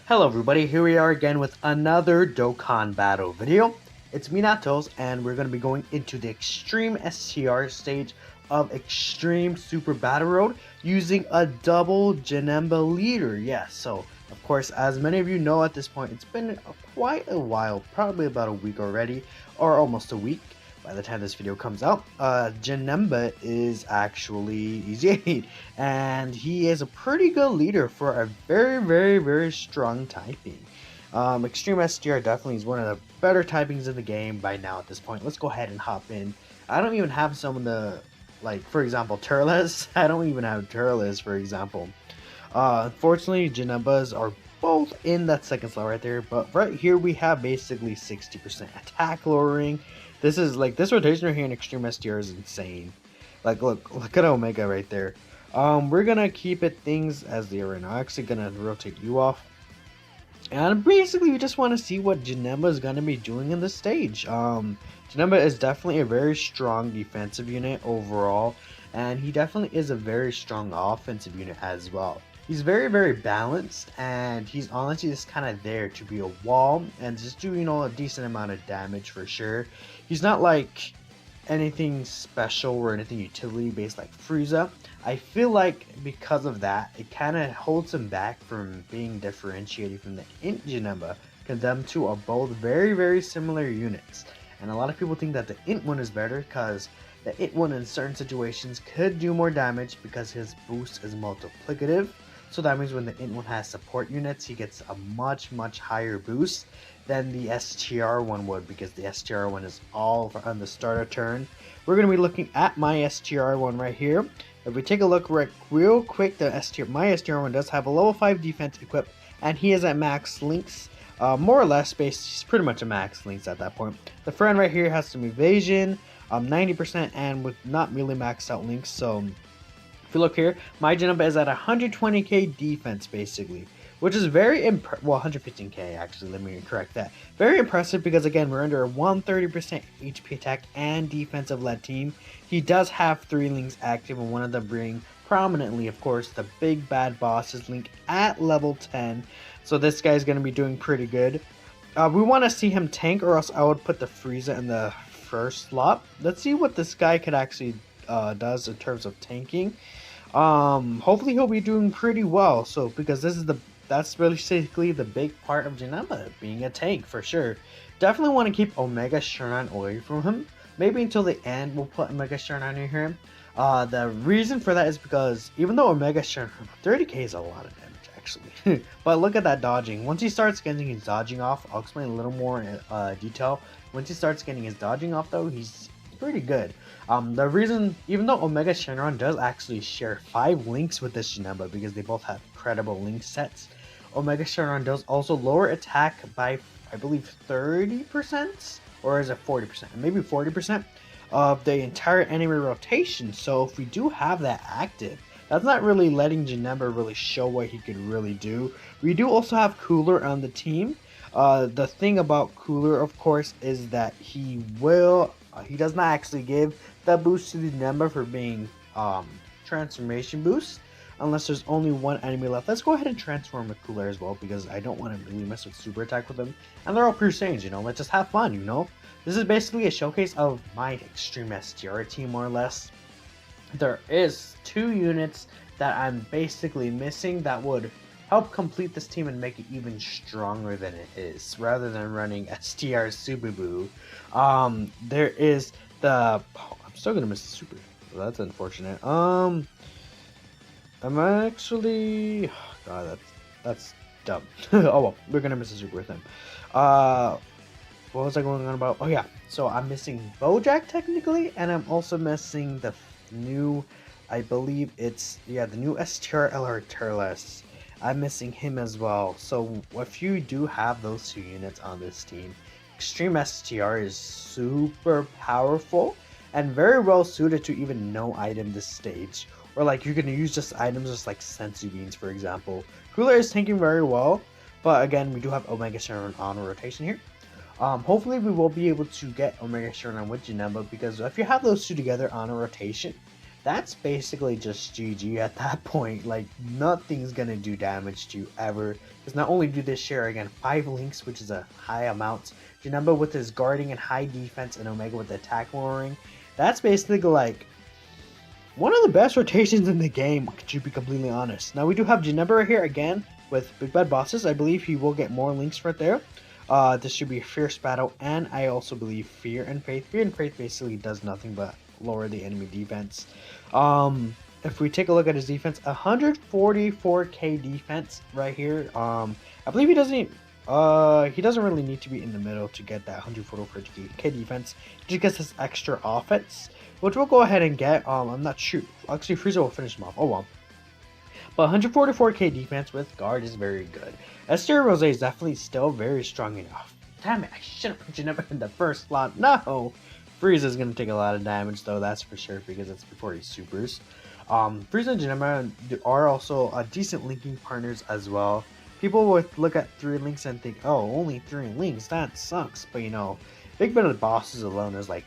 Hello everybody, here we are again with another Dokkan battle video. It's Minatos and we're going to be going into the Extreme STR stage of Extreme Super Battle Road using a double Janemba leader. Yes, so of course as many of you know at this point it's been quite a while, probably about a week already, or almost a week by the time this video comes out. Janemba is actually Easy 8, and he is a pretty good leader for a very strong typing. Extreme SDR definitely is one of the better typings in the game by now at this point. Let's go ahead and hop in. I don't even have some of the, like, for example, Turles. I don't even have Turles, for example. Unfortunately, Janembas are both in that second slot right there, but right here we have basically 60% attack lowering. This is like, this rotation right here in Extreme SDR is insane. Like, look at Omega right there. We're gonna keep it things as they are right now. I'm actually gonna rotate you off. And basically, we just want to see what Janemba is going to be doing in the stage. Janemba is definitely a very strong defensive unit overall, and he definitely is a very strong offensive unit as well. He's very balanced, and he's honestly just kind of there to be a wall and just do, a decent amount of damage for sure. He's not like anything special or anything utility based like Frieza. I feel like because of that, it kind of holds him back from being differentiated from the Int Janemba, because them two are both very similar units. And a lot of people think that the Int one is better because the Int one in certain situations could do more damage because his boost is multiplicative. So that means when the Int one has support units, he gets a much higher boost than the STR one would, because the STR one is all on the starter turn. We're going to be looking at my STR one right here. If we take a look real quick, my STR one does have a level 5 defense equipped, and he is at max links. More or less, he's pretty much a max links at that point. The friend right here has some evasion, 90%, and with not really maxed out links. So if you look here, my Janemba is at 120k defense basically, which is very well, 115k actually, let me correct that. Very impressive because again, we're under a 130% HP attack and defensive led team. He does have 3 links active, and one of them being prominently, of course, the big bad bosses link at level 10. So this guy's going to be doing pretty good. We want to see him tank, or else I would put the Frieza in the first slot. Let's see what this guy could actually does in terms of tanking. Hopefully he'll be doing pretty well. So because that's basically the big part of Janemba, being a tank for sure. Definitely want to keep Omega Shunan away from him. Maybe until the end we'll put Omega Shunan in here. The reason for that is because even though Omega Shunan 30k is a lot of damage actually, but look at that dodging. Once he starts getting his dodging off, I'll explain a little more in detail. Once he starts getting his dodging off though, he's pretty good. The reason, even though Omega Shenron does actually share 5 links with this Janemba because they both have credible link sets, Omega Shenron does also lower attack by, I believe, 30%, or is it 40%? Maybe 40% of the entire enemy rotation. So if we do have that active, that's not really letting Janemba really show what he could really do. We do also have Cooler on the team. The thing about Cooler, of course, is that he does not actually give that boost to the Janemba for being transformation boost, unless there's only one enemy left. Let's go ahead and transform with Cooler as well, because I don't want to really mess with super attack with him. And they're all pure Saiyans, let's just have fun, This is basically a showcase of my Extreme STR team, more or less. There is 2 units that I'm basically missing that would help complete this team and make it even stronger than it is, rather than running STR Subabu. There is the... I'm still gonna miss the super. Well, that's unfortunate. I'm actually... God, that's dumb. Oh well, we're gonna miss the super with him. What was I going on about? Oh yeah, so I'm missing Bojack technically, and I'm also missing the new... I believe it's... yeah, the new STR LR Turles. I'm missing him as well. So if you do have those 2 units on this team, Extreme STR is super powerful and very well suited to even no item this stage. Or like you're going to use just items just like Sensu Beans, for example. Cooler is tanking very well, but again, we do have Omega Shenron on rotation here. Hopefully we will be able to get Omega Shenron with Janemba, because if you have those 2 together on a rotation, that's basically just GG at that point. Like, nothing's gonna do damage to you ever. Because not only do they share, again, 5 links, which is a high amount, Janemba with his guarding and high defense, and Omega with the attack lowering, that's basically like one of the best rotations in the game, to be completely honest. Now, we do have Janemba right here again with Big Bad Bosses. I believe he will get more links right there. This should be a Fierce Battle, and I also believe Fear and Faith. Fear and Faith basically does nothing but lower the enemy defense. If we take a look at his defense, 144k defense right here. I believe he doesn't really need to be in the middle to get that 144k defense. Just gets this extra offense, which we'll go ahead and get. I'm not sure. Actually, Frieza will finish him off. Oh well. But 144k defense with guard is very good. Esther Rose is definitely still very strong enough. Damn it, I should have put Janemba in the first slot. No! Frieza's going to take a lot of damage though, that's for sure, because it's before he supers. Frieza and Janemba are also decent linking partners as well. People would look at 3 links and think, oh, only 3 links, that sucks. But you know, Big Bad Bosses alone is like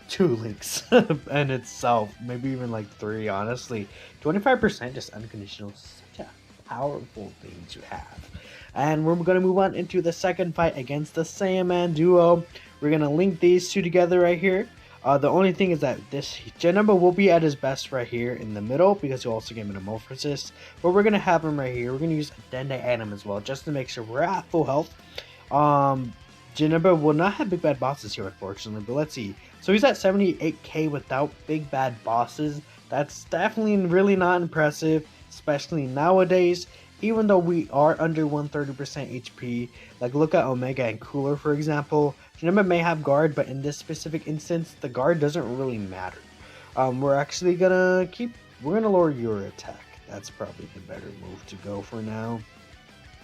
2 links in itself, maybe even like 3, honestly. 25% just unconditional, such a powerful thing to have. And we're going to move on into the second fight against the Saiyaman duo. We're going to link these two together right here. The only thing is that this Janemba will be at his best right here in the middle, because he'll also get Metamorphosis. But we're going to have him right here. We're going to use a Dende Atom as well, just to make sure we're at full health. Janemba will not have Big Bad Bosses here, unfortunately, but let's see. So he's at 78k without Big Bad Bosses. That's definitely really not impressive, especially nowadays. Even though we are under 130% HP, like look at Omega and Cooler, for example. Janemba may have guard, but in this specific instance, the guard doesn't really matter. We're actually gonna lower your attack. That's probably the better move to go for now.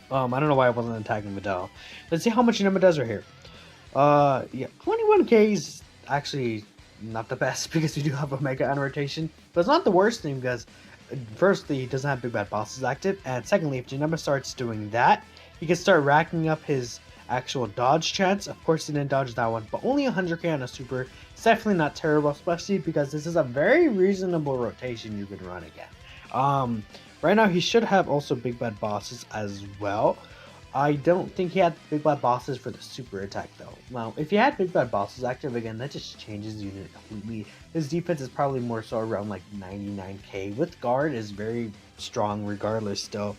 I don't know why I wasn't attacking Vidal. Let's see how much Janemba does right here. Yeah, 21k is actually not the best because we do have Omega on rotation, but it's not the worst thing because firstly, he doesn't have Big Bad Bosses active, and secondly, if Janemba starts doing that, he can start racking up his actual dodge chance. Of course, he didn't dodge that one, but only 100k on a super. It's definitely not terrible, especially because this is a very reasonable rotation you could run again. Right now, he should have also Big Bad Bosses as well. I don't think he had Big Bad Bosses for the super attack though. Now, if he had Big Bad Bosses active again, that just changes the unit completely. His defense is probably more so around like 99k. With guard is very strong regardless still.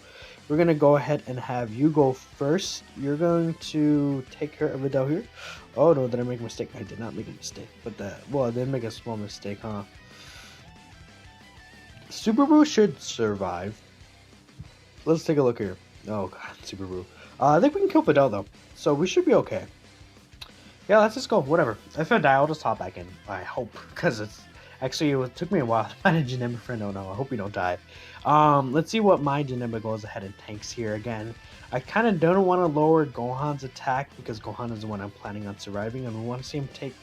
We're going to go ahead and have you go first. You're going to take care of Vidal here. Oh no, did I make a mistake? I did not make a mistake. But I did make a small mistake, huh? Super Boo should survive. Let's take a look here. Oh god, Super Boo. I think we can kill Vidal though, so we should be okay. Yeah, let's just go. Whatever. If I die, I'll just hop back in. I hope, because it took me a while to find a Janemba friend. Oh no, I hope we don't die. Let's see what my Janemba goes ahead and tanks here again. I kind of don't want to lower Gohan's attack because Gohan is the one I'm planning on surviving, and we want to see him take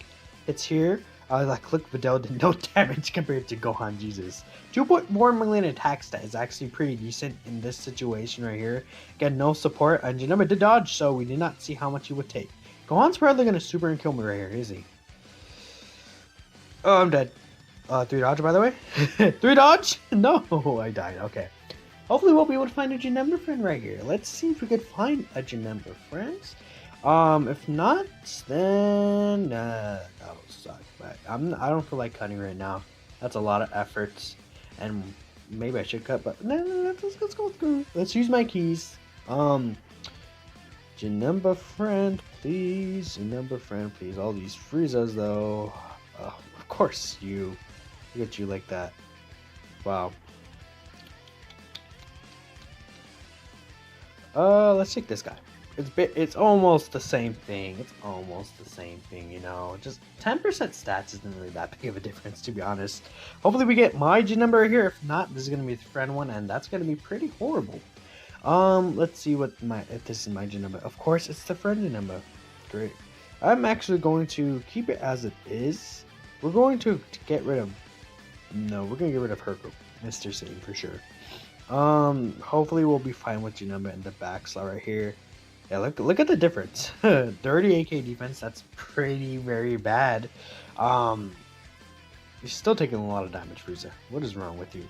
hits here. Look, Vidal did no damage compared to Gohan, Jesus. 2.4 million attack stat is actually pretty decent in this situation right here. Again, no support, and Janemba did dodge, so we did not see how much he would take. Gohan's probably going to super and kill me right here, is he? Oh, I'm dead. 3 dodge, by the way. 3 dodge? No, I died. Okay. Hopefully we'll be able to find a Janemba friend right here. Let's see if we could find a Janemba friend. If not, then that'll suck. But I don't feel like cutting right now. That's a lot of effort, and maybe I should cut. But no, let's go through. Let's use my keys. Janemba friend, please. Janemba friend, please. All these Friezas though. Of course you. Look at you like that. Wow. Let's take this guy. It's almost the same thing. It's almost the same thing, you know. Just 10% stats isn't really that big of a difference, to be honest. Hopefully we get my Janemba here. If not, this is gonna be the friend one, and that's gonna be pretty horrible. Let's see if this is my Janemba. Of course, it's the friend Janemba. Great. I'm actually going to keep it as it is. We're going to get rid of. No, we're gonna get rid of Herco, Mr. Satan for sure. Hopefully we'll be fine with Janemba in the back slot right here. Yeah, look at the difference. 38k defense, that's pretty very bad. You're still taking a lot of damage, Frieza. What is wrong with you?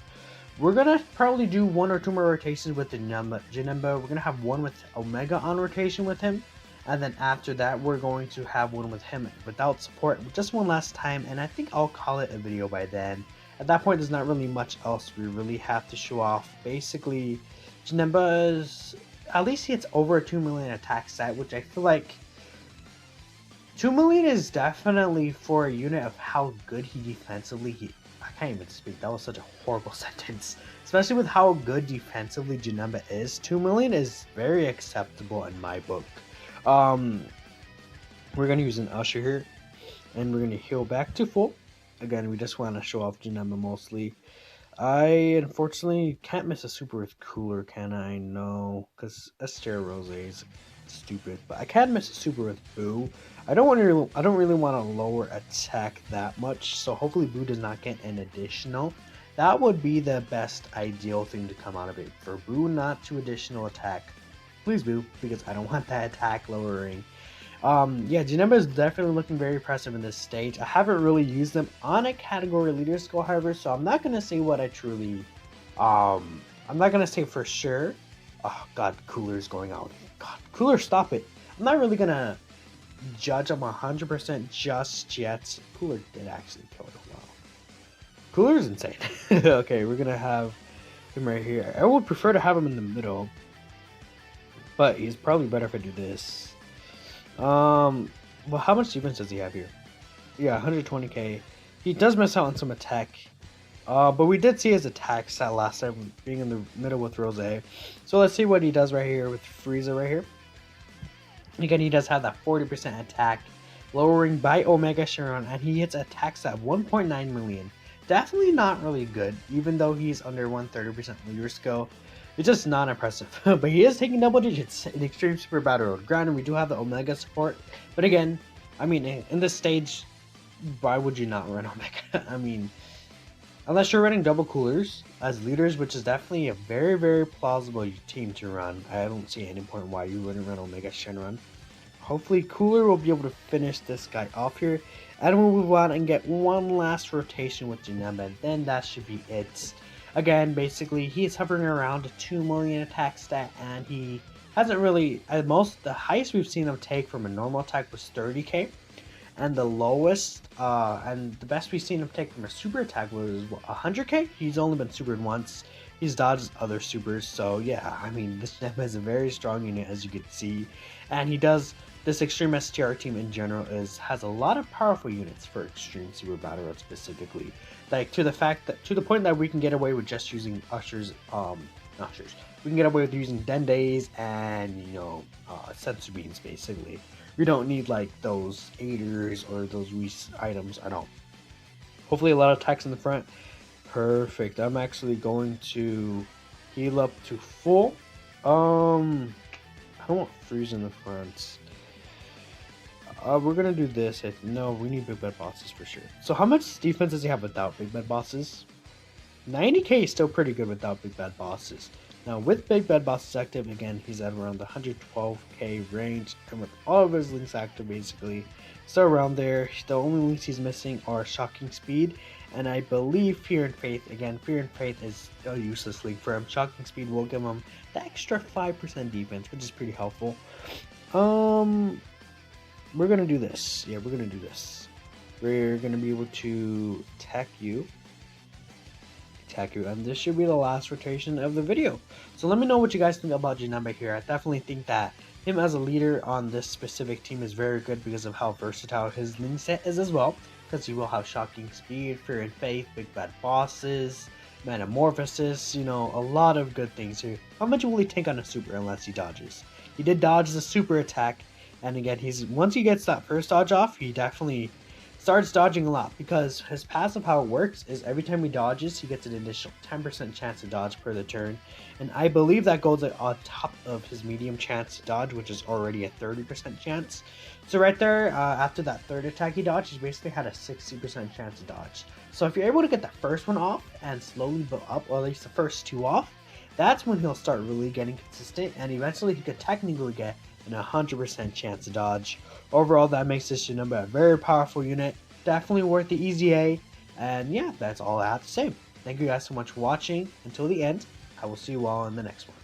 We're gonna probably do 1 or 2 more rotations with the Janemba. We're gonna have one with Omega on rotation with him, and then after that, we're going to have one with him without support, just one last time, and I think I'll call it a video by then. At that point, there's not really much else we really have to show off. Basically, Janemba's, at least he hits over a 2 million attack stat, which I feel like 2 million is definitely for a unit of how good he defensively. I can't even speak. That was such a horrible sentence. Especially with how good defensively Janemba is. 2 million is very acceptable in my book. We're going to use an Usher here. And we're going to heal back to full. Again, we just want to show off Janemba mostly. I unfortunately can't miss a super with Cooler, can I? No, because Esther Rose is stupid. But I can miss a super with Boo. I don't really want to lower attack that much, so hopefully Boo does not get an additional. That would be the best ideal thing to come out of it. For Boo not to additional attack. Please Boo, because I don't want that attack lowering. Yeah, Janemba is definitely looking very impressive in this stage. I haven't really used them on a category leader skill, however, so I'm not going to say what I truly... I'm not going to say for sure. Oh, God, Cooler's going out. God, Cooler, stop it. I'm not really going to judge him 100% just yet. Cooler did actually kill it. Wow. Cooler's insane. Okay, we're going to have him right here. I would prefer to have him in the middle, but he's probably better if I do this. Well, how much defense does he have here? Yeah, 120k. He does miss out on some attack. But we did see his attack stat last time being in the middle with Rose. So let's see what he does right here with Frieza right here. Again, he does have that 40% attack, lowering by Omega Shenron, and he hits attacks at 1.9 million. Definitely not really good, even though he's under 130% leader skill. It's just not impressive. But he is taking double digits in Extreme Super Battle Road. Granted, we do have the Omega support. But again, I mean, in this stage, why would you not run Omega? I mean, unless you're running double coolers as leaders, which is definitely a very, very plausible team to run. I don't see any point why you wouldn't run Omega Shenron. Hopefully, Cooler will be able to finish this guy off here. And we'll move on and get one last rotation with Janemba. And then that should be it. Again, basically, he's hovering around a 2 million attack stat, and he hasn't really, the highest we've seen him take from a normal attack was 30k, and the lowest, and the best we've seen him take from a super attack was 100k. He's only been supered once. He's dodged other supers, so yeah, I mean, this Janemba is a very strong unit, as you can see, and he does. This Extreme STR team in general has a lot of powerful units for Extreme Super Battle Road specifically. Like to the point that we can get away with just using Ushers. We can get away with using Dendays and Sensu Beans basically. We don't need like those aiders or those items at all. Hopefully a lot of attacks in the front. Perfect. I'm actually going to heal up to full. I don't want freeze in the front. We're gonna do this. No, we need big bad bosses for sure. So how much defense does he have without big bad bosses? 90k is still pretty good without big bad bosses. Now with big bad bosses active, again, he's at around the 112k range, and with all of his links active, basically, still around there. The only links he's missing are Shocking Speed, and I believe Fear and Faith. Again, Fear and Faith is a useless link for him. Shocking Speed will give him the extra 5% defense, which is pretty helpful. We're gonna do this. Yeah, we're gonna do this. We're gonna be able to attack you, and this should be the last rotation of the video. So let me know what you guys think about Janemba here. I definitely think that him as a leader on this specific team is very good because of how versatile his link set is as well. Because he will have Shocking Speed, Fear and Faith, Big Bad Bosses, Metamorphosis, a lot of good things here. How much will he take on a super unless he dodges? He did dodge the super attack. And again, once he gets that first dodge off, he definitely starts dodging a lot, because his passive, how it works is every time he dodges, he gets an additional 10% chance to dodge per the turn. And I believe that goes on top of his medium chance to dodge, which is already a 30% chance. So right there, after that third attack he dodged, he basically had a 60% chance to dodge. So if you're able to get that first one off and slowly build up, or at least the first two off, that's when he'll start really getting consistent, and eventually he could technically get and 100% chance to dodge. Overall, that makes this Janemba a very powerful unit. Definitely worth the easy A. And yeah, that's all I have to say. Thank you guys so much for watching. Until the end, I will see you all in the next one.